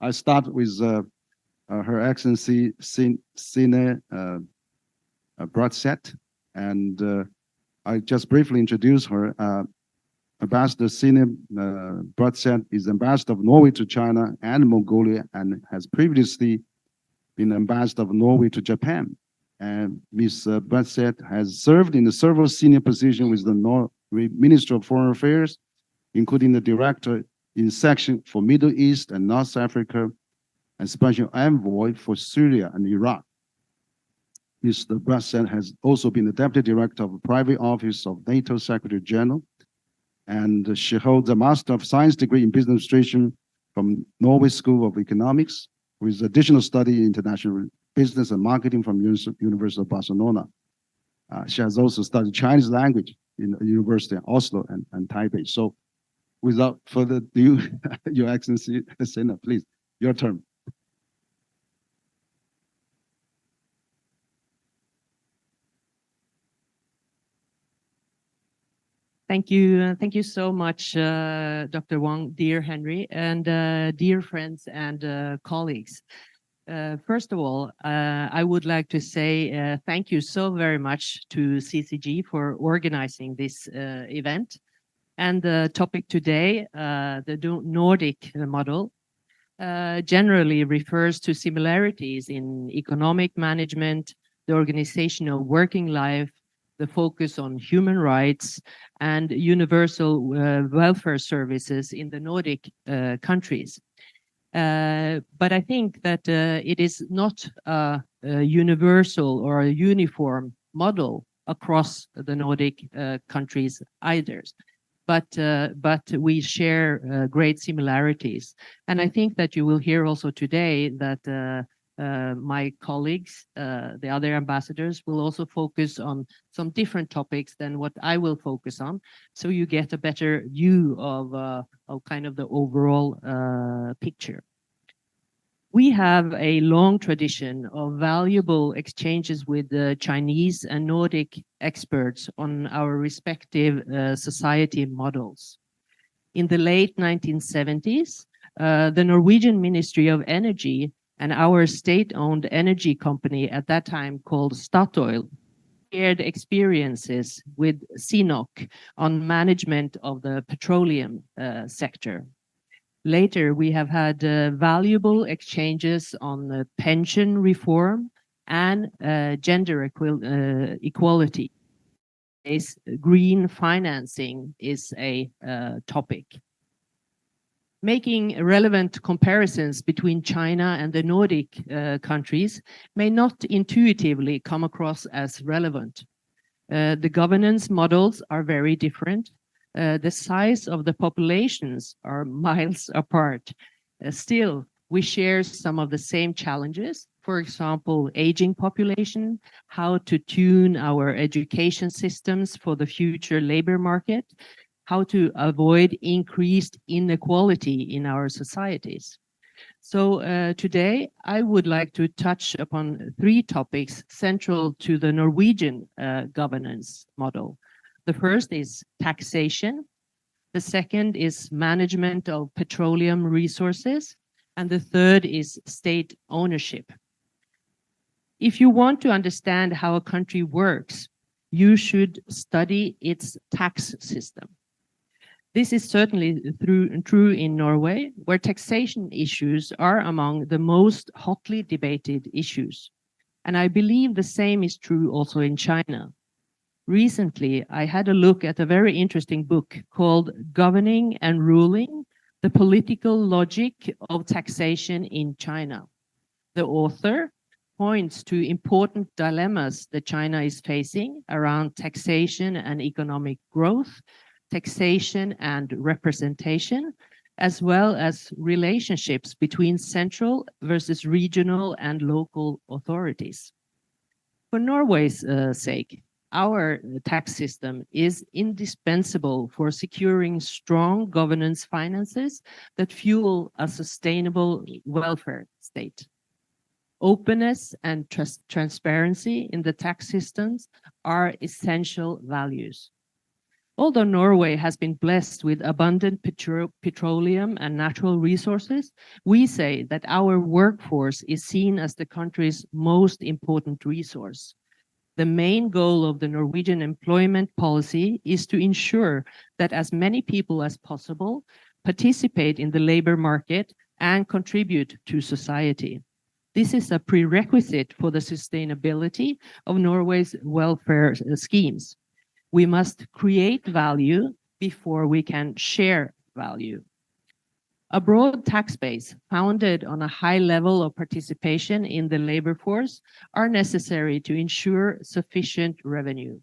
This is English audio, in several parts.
I start with Her Excellency Signe Brudeset, and I just briefly introduce her. Ambassador Signe Brudeset is Ambassador of Norway to China and Mongolia, and has previously been Ambassador of Norway to Japan. And Ms. Brudeset has served in several senior positions with the Norway Ministry of Foreign Affairs, including the Director in Section for Middle East and North Africa, and Special Envoy for Syria and Iraq. Ms. Brudeset has also been the Deputy Director of the Private Office of NATO Secretary General, and she holds a Master of Science degree in Business Administration from Norway School of Economics, with additional study in international business and marketing from University of Barcelona. She has also studied Chinese language in the University of Oslo and Taipei. So without further ado, Your Excellency, Signe, please, your turn. Thank you so much, Dr. Wang, dear Henry, and dear friends and colleagues. First of all, I would like to say thank you so very much to CCG for organizing this event. And the topic today, the Nordic model, generally refers to similarities in economic management, the organizational working life, the focus on human rights, and universal welfare services in the Nordic countries. But I think that it is not a universal or a uniform model across the Nordic countries either. But we share great similarities. And I think that you will hear also today that my colleagues, the other ambassadors, will also focus on some different topics than what I will focus on, so you get a better view of kind of the overall picture. We have a long tradition of valuable exchanges with the Chinese and Nordic experts on our respective society models. In the late 1970s, the Norwegian Ministry of Energy and our state-owned energy company at that time called Statoil shared experiences with CNOC on management of the petroleum sector. Later, we have had valuable exchanges on pension reform and gender equality. Green financing is a topic. Making relevant comparisons between China and the Nordic countries may not intuitively come across as relevant. The governance models are very different. The size of the populations are miles apart. Still, we share some of the same challenges. For example, aging population, how to tune our education systems for the future labor market, how to avoid increased inequality in our societies. So today, I would like to touch upon three topics central to the Norwegian governance model. The first is taxation. The second is management of petroleum resources. And the third is state ownership. If you want to understand how a country works, you should study its tax system. This is certainly true in Norway, where taxation issues are among the most hotly debated issues. And I believe the same is true also in China. Recently, I had a look at a very interesting book called Governing and Ruling: The Political Logic of Taxation in China. The author points to important dilemmas that China is facing around taxation and economic growth, taxation and representation, as well as relationships between central versus regional and local authorities. For Norway's sake, our tax system is indispensable for securing strong governance finances that fuel a sustainable welfare state. Openness and transparency in the tax systems are essential values. Although Norway has been blessed with abundant petroleum and natural resources, we say that our workforce is seen as the country's most important resource. The main goal of the Norwegian employment policy is to ensure that as many people as possible participate in the labor market and contribute to society. This is a prerequisite for the sustainability of Norway's welfare schemes. We must create value before we can share value. A broad tax base founded on a high level of participation in the labor force are necessary to ensure sufficient revenue.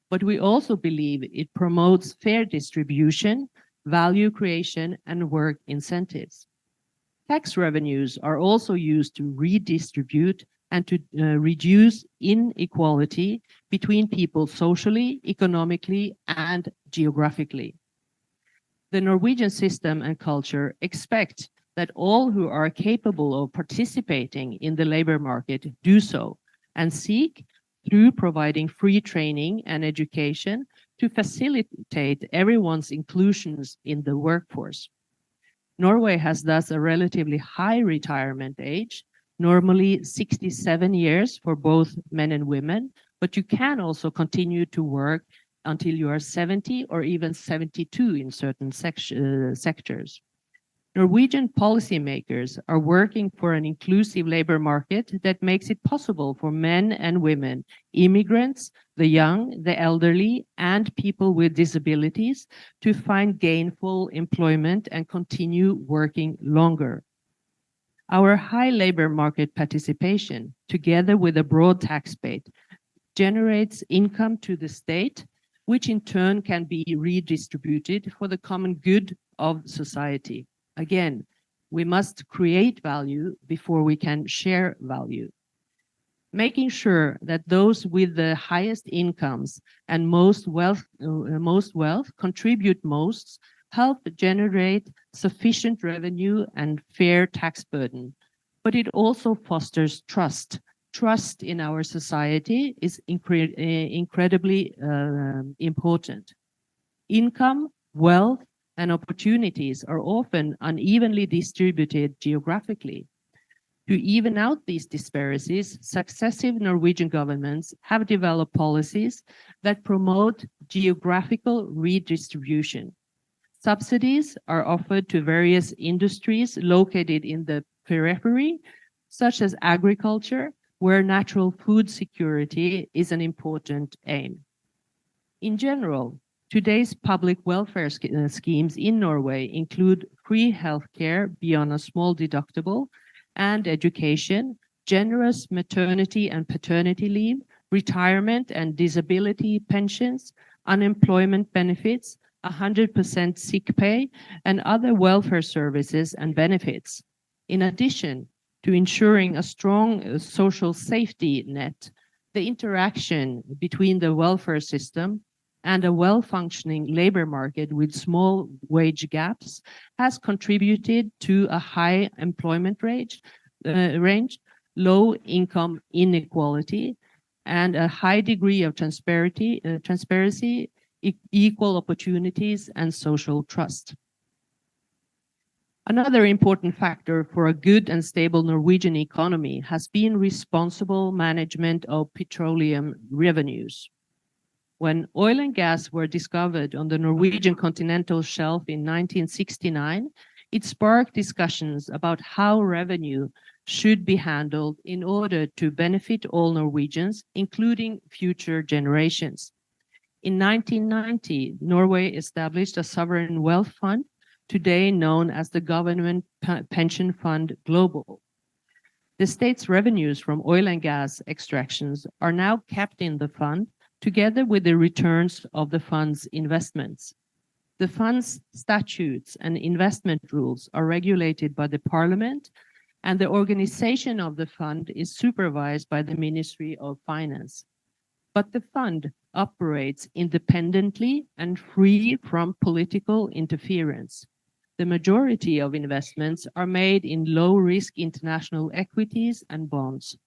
But we also believe it promotes fair distribution, value creation, and work incentives. Tax revenues are also used to redistribute and to reduce inequality between people socially, economically, and geographically. The Norwegian system and culture expect that all who are capable of participating in the labor market do so, and seek, through providing free training and education, to facilitate everyone's inclusions in the workforce. Norway has thus a relatively high retirement age, normally 67 years for both men and women, but you can also continue to work until you are 70 or even 72 in certain sectors. Norwegian policymakers are working for an inclusive labor market that makes it possible for men and women, immigrants, the young, the elderly, and people with disabilities to find gainful employment and continue working longer. Our high labor market participation, together with a broad tax base, generates income to the state, which in turn can be redistributed for the common good of society. Again, we must create value before we can share value. Making sure that those with the highest incomes and most wealth contribute most help generate sufficient revenue and fair tax burden. But it also fosters trust. Trust in our society is incredibly important. Income, wealth, and opportunities are often unevenly distributed geographically. To even out these disparities, successive Norwegian governments have developed policies that promote geographical redistribution. Subsidies are offered to various industries located in the periphery, such as agriculture, where natural food security is an important aim. In general, today's public welfare schemes in Norway include free healthcare beyond a small deductible and education, generous maternity and paternity leave, retirement and disability pensions, unemployment benefits, 100% sick pay, and other welfare services and benefits. In addition to ensuring a strong social safety net, the interaction between the welfare system and a well-functioning labor market with small wage gaps has contributed to a high employment range, low income inequality, and a high degree of transparency, equal opportunities, and social trust. Another important factor for a good and stable Norwegian economy has been responsible management of petroleum revenues. When oil and gas were discovered on the Norwegian continental shelf in 1969, it sparked discussions about how revenue should be handled in order to benefit all Norwegians, including future generations. In 1990, Norway established a sovereign wealth fund, today known as the Government Pension Fund Global. The state's revenues from oil and gas extractions are now kept in the fund, together with the returns of the fund's investments. The fund's statutes and investment rules are regulated by the Parliament, and the organization of the fund is supervised by the Ministry of Finance. But the fund operates independently and free from political interference. The majority of investments are made in low-risk international equities and bonds.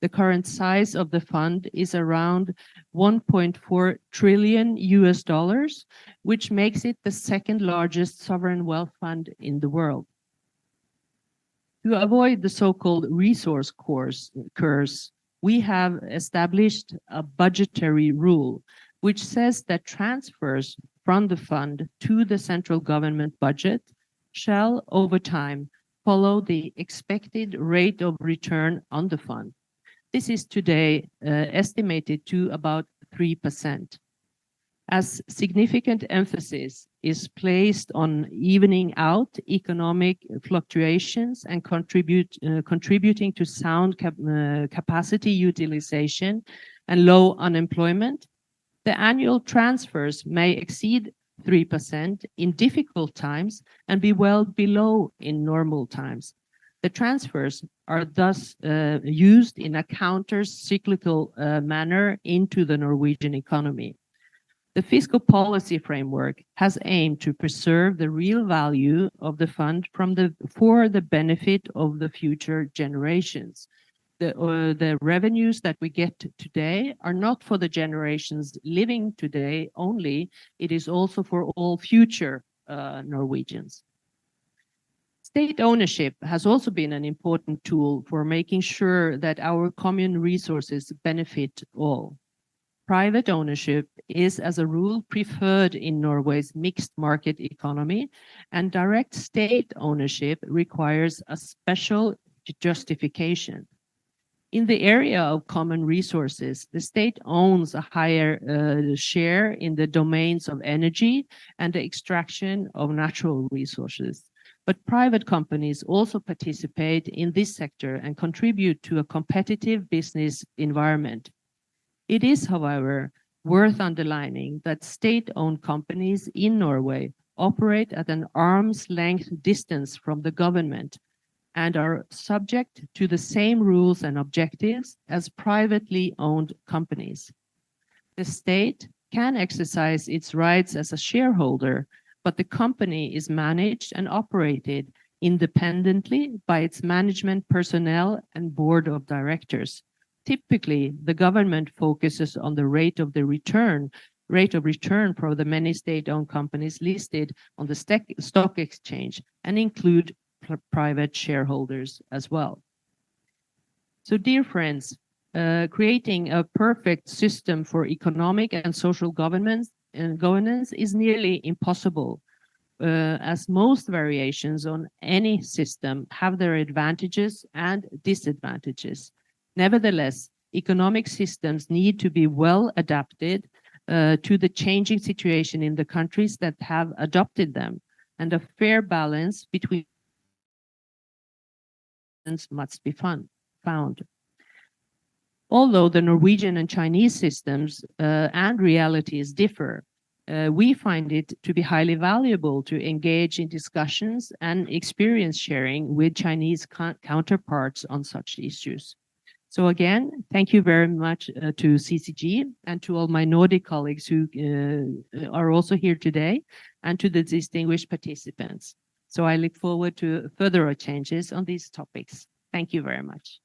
The current size of the fund is around $1.4 trillion, which makes it the second largest sovereign wealth fund in the world. To avoid the so-called resource curse, we have established a budgetary rule, which says that transfers from the fund to the central government budget shall, over time, follow the expected rate of return on the fund. This is today estimated to about 3%. As significant emphasis is placed on evening out economic fluctuations and contributing to sound capacity utilization and low unemployment, the annual transfers may exceed 3% in difficult times and be well below in normal times. The transfers are thus used in a counter-cyclical manner into the Norwegian economy. The fiscal policy framework has aimed to preserve the real value of the fund for the benefit of the future generations. The revenues that we get today are not for the generations living today only, it is also for all future Norwegians. State ownership has also been an important tool for making sure that our common resources benefit all. Private ownership is, as a rule, preferred in Norway's mixed market economy, and direct state ownership requires a special justification. In the area of common resources, the state owns a higher share in the domains of energy and the extraction of natural resources. But private companies also participate in this sector and contribute to a competitive business environment. It is, however, worth underlining that state-owned companies in Norway operate at an arm's length distance from the government and are subject to the same rules and objectives as privately owned companies. The state can exercise its rights as a shareholder, but the company is managed and operated independently by its management personnel and board of directors. Typically, the government focuses on the rate of return for the many state-owned companies listed on the stock exchange and include private shareholders as well. So, dear friends, creating a perfect system for economic and social governance is nearly impossible, as most variations on any system have their advantages and disadvantages. Nevertheless, economic systems need to be well adapted to the changing situation in the countries that have adopted them, and a fair balance between must be found. Although the Norwegian and Chinese systems and realities differ, we find it to be highly valuable to engage in discussions and experience sharing with Chinese counterparts on such issues. So again, thank you very much to CCG and to all my Nordic colleagues who are also here today, and to the distinguished participants. So I look forward to further changes on these topics. Thank you very much.